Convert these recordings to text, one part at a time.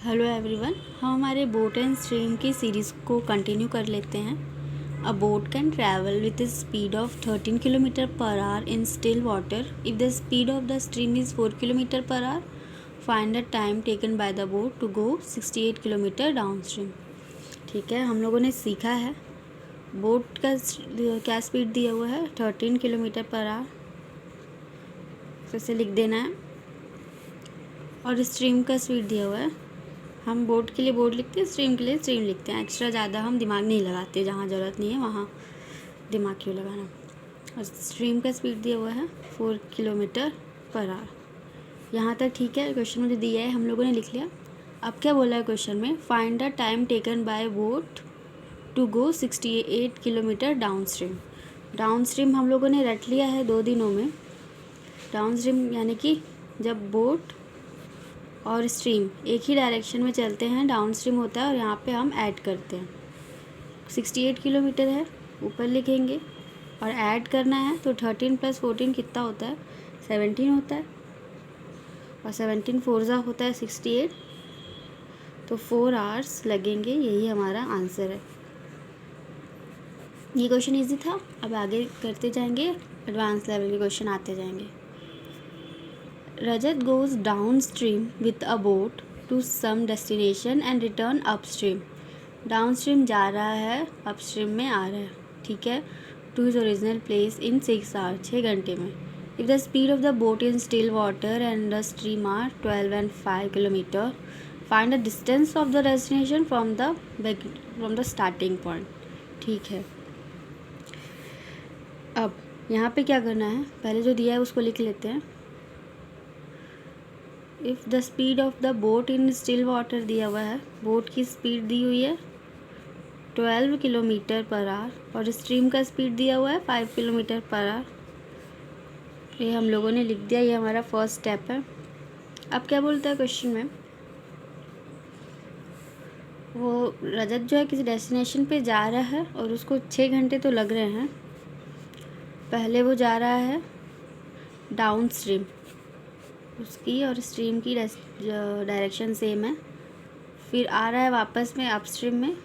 Hello everyone, हम हमारे boat and stream की सीरीज़ को कंटिन्यू कर लेते हैं। A boat can travel with a speed of 13 kilometre per hour in still water if the speed of the stream is 4 kilometre per hour. Find the time taken by the boat to go 68 kilometre down stream. ठीक है, हम लोगों ने सीखा है boat का क्या speed दिया हुआ है 13 किलोमीटर पर आवर, तो इसे लिख देना है। और स्ट्रीम का स्पीड दिया हुआ है, हम बोट के लिए बोट लिखते हैं, स्ट्रीम के लिए स्ट्रीम लिखते हैं। एक्स्ट्रा ज़्यादा हम दिमाग नहीं लगाते, जहाँ ज़रूरत नहीं है वहाँ दिमाग क्यों लगाना। और स्ट्रीम का स्पीड दिया हुआ है 4 किलोमीटर पर आवर। यहाँ तक ठीक है, क्वेश्चन में जो दिया है हम लोगों ने लिख लिया। अब क्या बोला है क्वेश्चन में, find the time taken by boat to go 68 kilometre down stream. Down stream हम लोगों ने रट लिया है 2 दिनों में। डाउन स्ट्रीम यानी कि जब बोट और स्ट्रीम एक ही डायरेक्शन में चलते हैं, डाउन स्ट्रीम होता है। और यहाँ पे हम ऐड करते हैं, 68 किलोमीटर है ऊपर लिखेंगे और ऐड करना है, तो 13 + 14 कितना होता है, 17 होता है। और 17 4 होता है 68, तो 4 आवर्स लगेंगे। यही हमारा आंसर है। ये क्वेश्चन ईजी था। अब आगे करते जाएंगे, एडवांस लेवल के क्वेश्चन आते जाएंगे। Rajat goes downstream with a boat to some destination and return upstream. Downstream जा रहा है, upstream में आ रहा है। ठीक है, to his original place in 6 hours, 6 घंटे में। If the speed of the boat in still water and the stream are 12 and 5 kilometer, find the distance of the destination from the starting point. ठीक है, अब यहाँ पे क्या करना है, पहले जो दिया है उसको लिख लेते हैं। If the speed of the boat in still water दिया हुआ है, बोट की स्पीड दी हुई है 12 किलोमीटर पर आवर और स्ट्रीम का स्पीड दिया हुआ है 5 किलोमीटर पर आवर। ये हम लोगों ने लिख दिया, ये हमारा फर्स्ट स्टेप है। अब क्या बोलता है क्वेश्चन में, वो रजत जो है किसी डेस्टिनेशन पे जा रहा है और उसको 6 घंटे तो लग रहे हैं। पहले वो जा रहा है डाउन स्ट्रीम, उसकी और स्ट्रीम की डायरेक्शन सेम है। फिर आ रहा है वापस में अपस्ट्रीम में।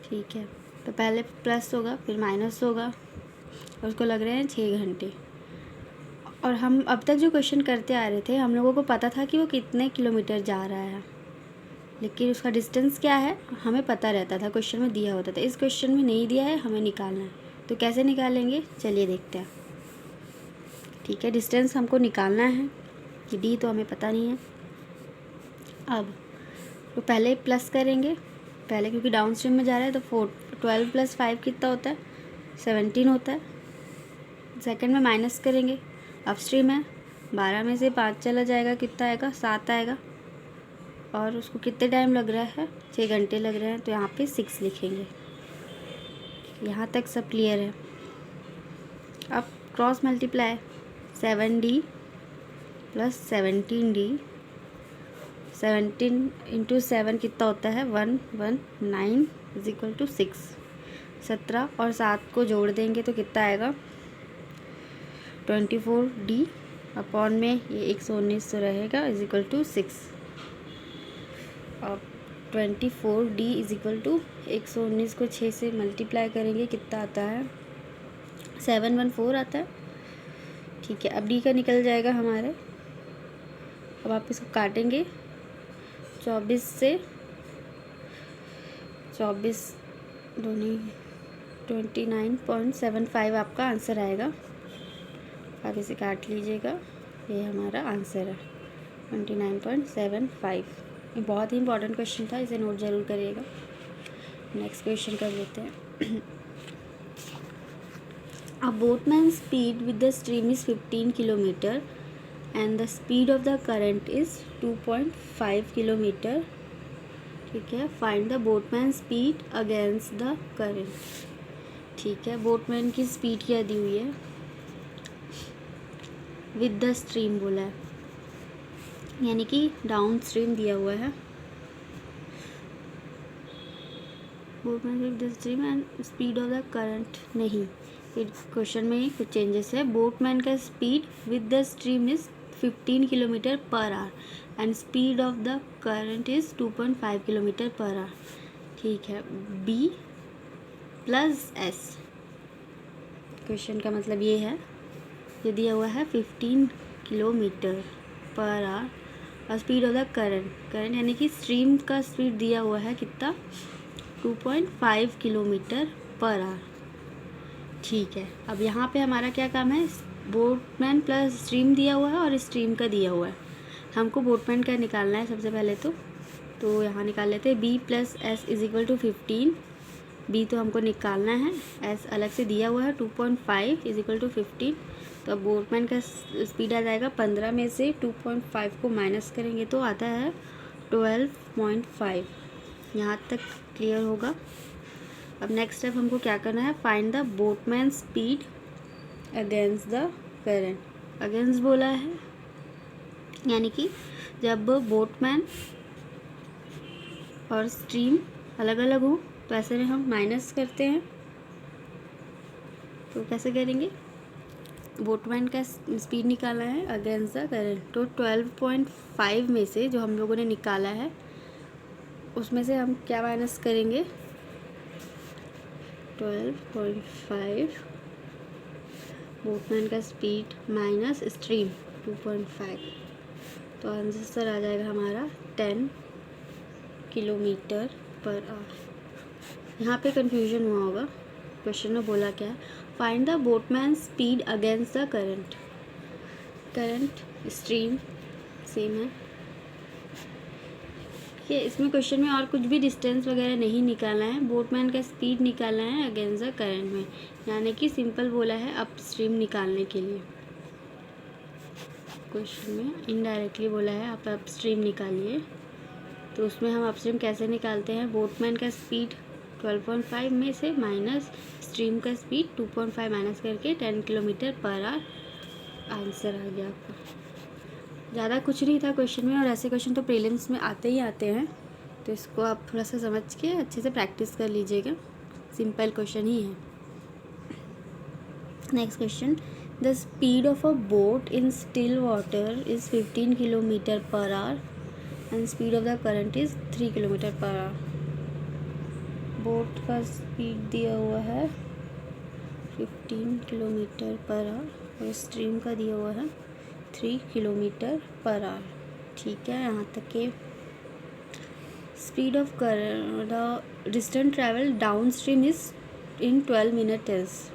ठीक है, तो पहले प्लस होगा फिर माइनस होगा और उसको लग रहे हैं 6 घंटे। और हम अब तक जो क्वेश्चन करते आ रहे थे, हम लोगों को पता था कि वो कितने किलोमीटर जा रहा है, लेकिन उसका डिस्टेंस क्या है हमें पता रहता था, क्वेश्चन में दिया होता था। इस क्वेश्चन में नहीं दिया है, हमें निकालना है। तो कैसे निकालेंगे, चलिए देखते हैं। ठीक है, डिस्टेंस हमको निकालना है कि डी तो हमें पता नहीं है। अब तो पहले प्लस करेंगे, पहले क्योंकि डाउन स्ट्रीम में जा रहा है, तो 12 + 5 कितना होता है, 17 होता है। सेकंड में माइनस करेंगे, अपस्ट्रीम है, 12 में से 5 चला जाएगा, कितना आएगा, 7 आएगा। और उसको कितने टाइम लग रहा है, 6 घंटे लग रहे हैं, तो यहाँ पे 6 लिखेंगे। यहाँ तक सब क्लियर है। अब क्रॉस मल्टीप्लाई, 7D + 17D, 17 × 7 कितना होता है, 119 = 6। 17 और 7 को जोड़ देंगे तो कितना आएगा, 24D अपॉन में ये 119 रहेगा = 6। अब 24D = 119 को 6 से मल्टीप्लाई करेंगे, कितना आता है, 714 आता है। ठीक है, अब डी का निकल जाएगा हमारे। अब आप इसको काटेंगे, 24 से 24 दूनी 29.75 आपका आंसर आएगा। आप इसे काट लीजिएगा, ये हमारा आंसर है 29.75। ये बहुत ही इंपॉर्टेंट क्वेश्चन था, इसे नोट ज़रूर करिएगा। नेक्स्ट क्वेश्चन कर लेते हैं। A boatman's speed with the stream is 15 kilometer and the speed of the current is 2.5 kilometer. ठीक है, find the boatman's speed against the current. ठीक है, बोटमैन की स्पीड क्या दी हुई है, विद द स्ट्रीम बोला है, यानी कि डाउन स्ट्रीम दिया हुआ है। Boatman with the stream and speed of the current नहीं, फिर क्वेश्चन में ही कुछ चेंजेस है। बोटमैन का speed with the stream is 15 kilometre per our and speed of the current is 2.5 kilometre per our. ठीक है, बी प्लस एस। क्वेश्चन का मतलब ये है, ये दिया हुआ है 15 किलोमीटर पर आवर और स्पीड ऑफ द करंट यानी कि स्ट्रीम का स्पीड दिया हुआ है कितना, 2.5 किलोमीटर पर आवर। ठीक है, अब यहाँ पे हमारा क्या काम है, बोटमैन प्लस स्ट्रीम दिया हुआ है और स्ट्रीम का दिया हुआ है, हमको बोटमैन का निकालना है सबसे पहले। तो यहाँ निकाल लेते हैं, B plus S is equal to 15। B तो हमको निकालना है, एस अलग से दिया हुआ है 2.5 इज इक्वल टू 15। तो अब बोटमैन का स्पीड आ जाएगा 15 में से 2.5 को माइनस करेंगे तो आता है 12.5। यहाँ तक क्लियर होगा। अब नेक्स्ट स्टेप हमको क्या करना है, find the boatman speed against the current. Against बोला है यानी कि जब बोटमैन और स्ट्रीम अलग अलग हो तो ऐसे में हम माइनस करते हैं। तो कैसे करेंगे, बोटमैन का स्पीड निकालना है अगेंस्ट द करंट। तो 12.5 में से जो हम लोगों ने निकाला है उसमें से हम क्या माइनस करेंगे, 12.5 बोटमैन का स्पीड माइनस स्ट्रीम 2.5। तो आंसर आ जाएगा हमारा 10 किलोमीटर पर आवर। यहाँ पे कंफ्यूजन हुआ होगा, क्वेश्चन में बोला क्या है, find the boatman speed against the current. Current stream same है कि इसमें क्वेश्चन में और कुछ भी डिस्टेंस वगैरह नहीं निकालना है, बोटमैन का स्पीड निकालना है अगेंस्ट द करंट में, यानी कि सिंपल बोला है अप स्ट्रीम निकालने के लिए। क्वेश्चन में इनडायरेक्टली बोला है आप अप स्ट्रीम निकालिए, तो उसमें हम अप स्ट्रीम कैसे निकालते हैं, बोटमैन का स्पीड 12.5 में से माइनस स्ट्रीम का स्पीड 2.5 माइनस करके 10 किलोमीटर पर आवर। आंसर आ गया आपका। ज़्यादा कुछ नहीं था क्वेश्चन में, और ऐसे क्वेश्चन तो प्रीलिम्स में आते ही आते हैं, तो इसको आप थोड़ा सा समझ के अच्छे से प्रैक्टिस कर लीजिएगा, सिंपल क्वेश्चन ही है। Next question, the speed of a boat in still water is 15 kilometre per our and speed of the current is 3 kilometre per our. Boat का स्पीड दिया हुआ है 15 किलोमीटर पर आवर और stream का दिया हुआ है 3 किलोमीटर पर आवर। ठीक है, यहाँ तक के speed of the distance travel down stream is in 12 minutes.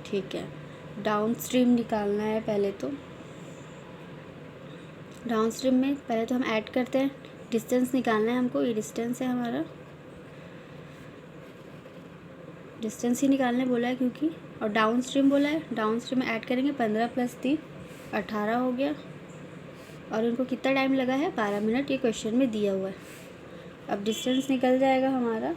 ठीक है, डाउन स्ट्रीम निकालना है पहले। तो डाउन स्ट्रीम में पहले तो हम ऐड करते हैं, डिस्टेंस निकालना है हमको, ये डिस्टेंस है हमारा, डिस्टेंस ही निकालने बोला है क्योंकि, और डाउन स्ट्रीम बोला है, डाउन स्ट्रीम में ऐड करेंगे 15 + 3 18 हो गया, और इनको कितना टाइम लगा है 12 मिनट, ये क्वेश्चन में दिया हुआ है। अब डिस्टेंस निकल जाएगा हमारा,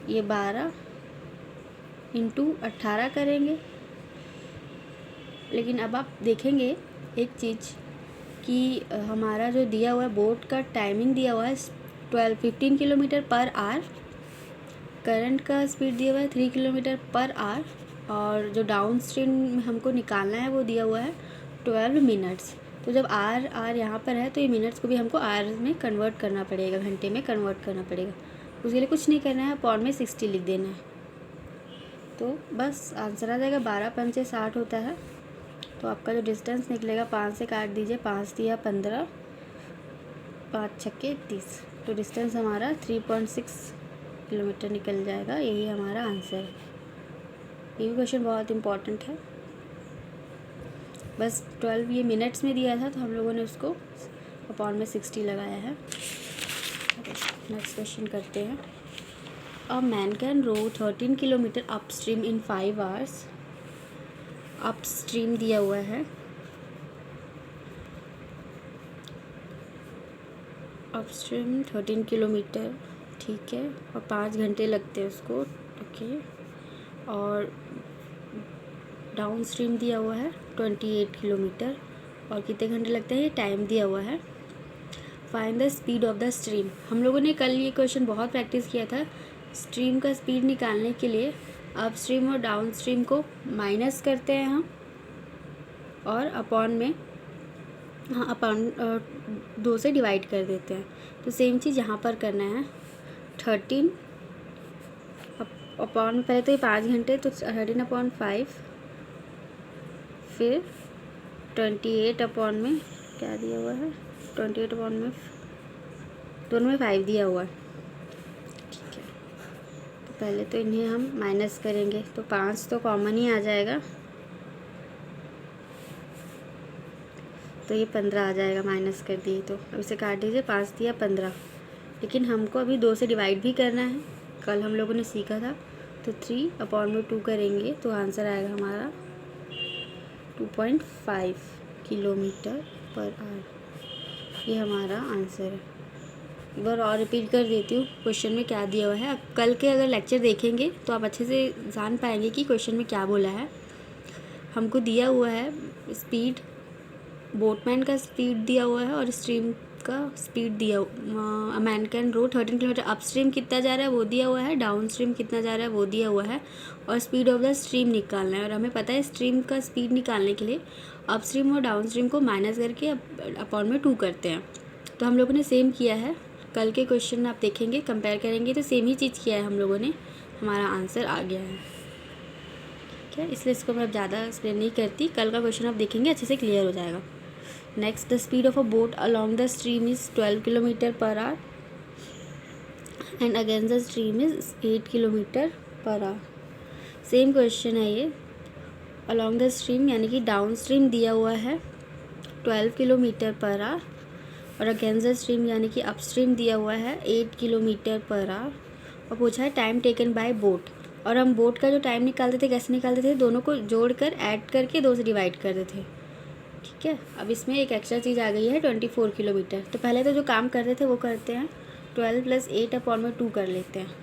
ये 12 × 18 करेंगे। लेकिन अब आप देखेंगे एक चीज़ कि हमारा जो दिया हुआ है बोट का टाइमिंग दिया हुआ है 15 किलोमीटर पर आवर, करंट का स्पीड दिया हुआ है 3 किलोमीटर पर आवर, और जो डाउन स्ट्रीम हमको निकालना है वो दिया हुआ है 12 मिनट्स। तो जब आर यहाँ पर है तो ये मिनट्स को भी हमको आर में कन्वर्ट करना पड़ेगा, घंटे में कन्वर्ट करना पड़ेगा। उसके लिए कुछ नहीं करना है, अपॉन में 60 लिख देना है, तो बस आंसर आ जाएगा। 12 × 5 = 60 होता है। तो आपका जो डिस्टेंस निकलेगा 5 से काट दीजिए, 5 दिया 15, 5 × 6 = 30, तो डिस्टेंस हमारा 3.6 किलोमीटर निकल जाएगा। यही हमारा आंसर है। ये भी क्वेश्चन बहुत इम्पॉर्टेंट है। बस 12 ये मिनट्स में दिया था तो हम लोगों ने उसको अपॉन में 60 लगाया है। नेक्स्ट क्वेश्चन करते हैं। A man can row 13 kilometre upstream in 5 hours. Upstream दिया हुआ है, अपस्ट्रीम 13 किलोमीटर, ठीक है, और 5 घंटे लगते हैं उसको, ओके। और डाउन स्ट्रीम दिया हुआ है 28 किलोमीटर, और कितने घंटे लगते हैं ये टाइम दिया हुआ है। Find the speed of the stream. हम लोगों ने कल ये क्वेश्चन बहुत प्रैक्टिस किया था। स्ट्रीम का स्पीड निकालने के लिए अप स्ट्रीम और डाउन स्ट्रीम को माइनस करते हैं हम, और अपॉन में अपॉन 2 से डिवाइड कर देते हैं। तो सेम चीज़ यहाँ पर करना है। 13 अपॉन, पहले तो ये 5 घंटे, तो 13/5, फिर 28 अपॉन में क्या दिया हुआ है, 28 अपॉन में दोनों में 5 दिया हुआ है। ठीक है, तो पहले तो इन्हें हम माइनस करेंगे, तो 5 तो कॉमन ही आ जाएगा, तो ये 15 आ जाएगा माइनस कर दिए। तो अब इसे काट दीजिए, 5 दिया 15, लेकिन हमको अभी 2 से डिवाइड भी करना है, कल हम लोगों ने सीखा था। तो 3/2 करेंगे तो आंसर आएगा हमारा 2.5 किलोमीटर पर आवर। ये हमारा आंसर है। एक बार और रिपीट कर देती हूँ क्वेश्चन में क्या दिया हुआ है। अब कल के अगर लेक्चर देखेंगे तो आप अच्छे से जान पाएंगे कि क्वेश्चन में क्या बोला है। हमको दिया हुआ है स्पीड, बोटमैन का स्पीड दिया हुआ है और स्ट्रीम का स्पीड दिया, a man can row 13 kilometre. Up stream कितना जा रहा है वो दिया हुआ है, डाउन स्ट्रीम कितना जा रहा है वो दिया हुआ है, और स्पीड ऑफ द स्ट्रीम निकालना है। और हमें पता है स्ट्रीम का स्पीड निकालने के लिए अप स्ट्रीम और डाउन स्ट्रीम को माइनस करके अपॉन में 2 करते हैं। तो हम लोगों ने सेम किया है। कल के क्वेश्चन आप देखेंगे, कंपेयर करेंगे तो सेम ही चीज़ किया है हम लोगों ने, हमारा आंसर आ गया है। ठीक है, इसलिए इसको मैं अब ज़्यादा एक्सप्लेन नहीं करती, कल का क्वेश्चन आप देखेंगे अच्छे से क्लियर हो जाएगा। Next, the speed of a boat along the stream is 12 kilometre per our and against the stream is 8 kilometre per our. Same question है ये। along the stream यानी कि डाउन स्ट्रीम दिया हुआ है 12 किलोमीटर पर आवर, और against the stream यानी कि अप स्ट्रीम दिया हुआ है 8 किलोमीटर पर आवर, और पूछा है टाइम टेकन बाय बोट। और हम बोट का जो टाइम निकालते थे कैसे निकालते थे, दोनों को जोड़कर ऐड करके 2 से डिवाइड करते थे। ठीक है, अब इसमें एक एक्स्ट्रा चीज़ आ गई है 24 किलोमीटर। तो पहले तो जो काम करते थे वो करते हैं, 12 + 8/2 कर लेते हैं।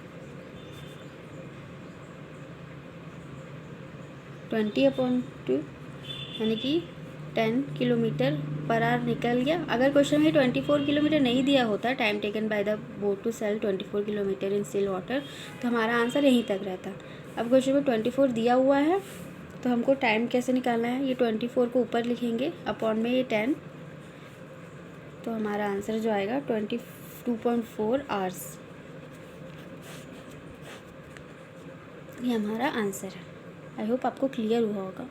20/2 यानी कि 10 किलोमीटर पर आवर निकल गया। अगर क्वेश्चन में 24 किलोमीटर नहीं दिया होता, time taken by the boat to sail 24 kilometre in still water, तो हमारा आंसर यहीं तक रहता। अब क्वेश्चन में 24 दिया हुआ है, तो हमको टाइम कैसे निकालना है, ये 24 को ऊपर लिखेंगे, अपॉन में ये 10, तो हमारा आंसर जो आएगा 22.4 आवर्स। ये हमारा आंसर है। आई होप आपको क्लियर हुआ होगा।